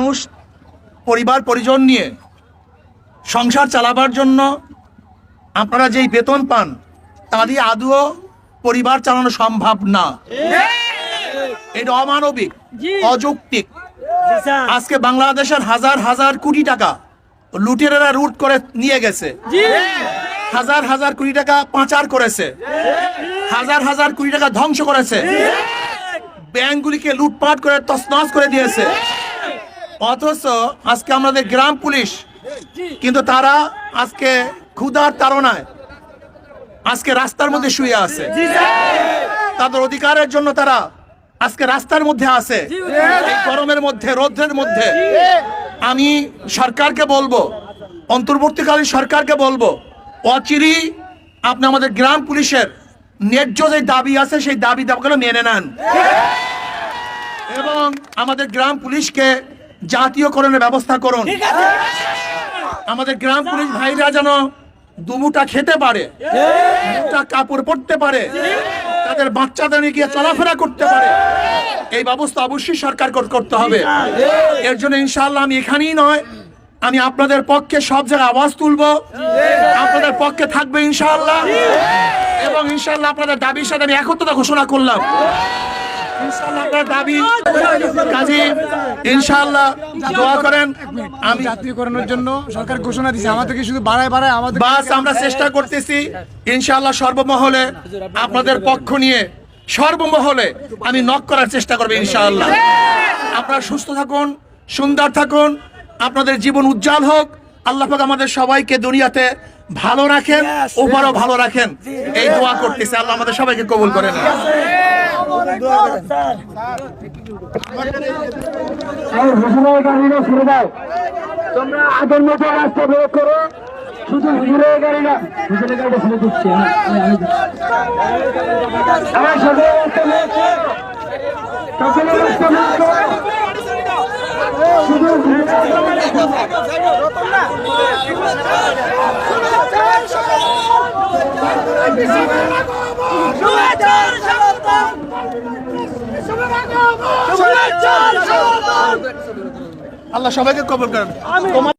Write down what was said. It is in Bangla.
মানুষ পরিবার পরিজন নিয়ে সংসার চালাবার জন্য আপনারা যেই বেতন পান তা দিয়ে আদৌ পরিবার চালানো সম্ভব না। এটা অমানবিক, অযৌক্তিক। আজকে বাংলাদেশের হাজার হাজার কোটি টাকা লুটেরারা লুট করে নিয়ে গেছে, হাজার হাজার কোটি টাকা পাচার করেছে, হাজার হাজার কোটি টাকা ধ্বংস করেছে, ব্যাংকগুলিকে লুটপাট করে তছনছ করে দিয়েছে। অথচ আজকে আমাদের গ্রাম পুলিশ কিন্তু তারা আজকে ক্ষুধার তাড়নায় আজকে রাস্তার মধ্যে শুয়ে আছে। তাদের অধিকারের জন্য তারা আজকে রাস্তার মধ্যে আছে, এই গরমের মধ্যে, রৌদ্রের মধ্যে। আমি সরকারকে বলবো, অন্তর্বর্তীকালীন সরকারকে বলবো, অচিরেই আপনি আমাদের গ্রাম পুলিশের ন্যায্য যে দাবি আছে সেই দাবিগুলো মেনে নেন এবং আমাদের গ্রাম পুলিশকে জাতীয়করণের ব্যবস্থা করুন। আমাদের গ্রাম পুলিশ ভাইরা যেন দুমুটা খেতে পারে, দুটা কাপড় পরতে পারে, তাদের বাচ্চাদের নিয়ে গিয়ে চলাফেরা করতে পারে, এই ব্যবস্থা অবশ্যই সরকার করতে হবে। এর জন্য ইনশাআল্লাহ আমি এখানেই নয়, আমি আপনাদের পক্ষে সব জায়গায় আওয়াজ তুলবো, আপনাদের পক্ষে থাকবে ইনশাআল্লাহ। এবং ইনশাআল্লাহ আপনাদের দাবির সাথে আমি একত্রতা ঘোষণা করলাম। ইনশাআল্লাহ আপনার দাবি কাজী ইনশাআল্লাহ দোয়া করেন। আমি জাতীয়করণের জন্য সরকার ঘোষণা দিয়েছে, আমাদেরকে শুধু বাড়ায় আমাদের বাস আমরা চেষ্টা করতেছি ইনশাআল্লাহ সর্বমহলে আপনাদের পক্ষ নিয়ে সর্বমহলে আমি নক করার চেষ্টা করব ইনশাআল্লাহ। আপনারা সুস্থ থাকুন, সুন্দর থাকুন, আপনাদের জীবন উজ্জ্বল হোক। আল্লাহ পাক আমাদের সবাইকে দুনিয়াতে ভালো রাখেন, ওপারও ভালো রাখেন, এই দোয়া করতেছি। আল্লাহ আমাদের সবাইকে কবুল করেন। তোমরা আগের মতো রাস্তা বের করো, শুধু হুজুরের গাড়ি না, হুজুরের গাড়িটা ফেলে দিচ্ছি আমার সাথে রাস্তা বের করো, সকলে রাস্তা বের করো, শুধু আল্লাহ সবাইকে কবুল করেন।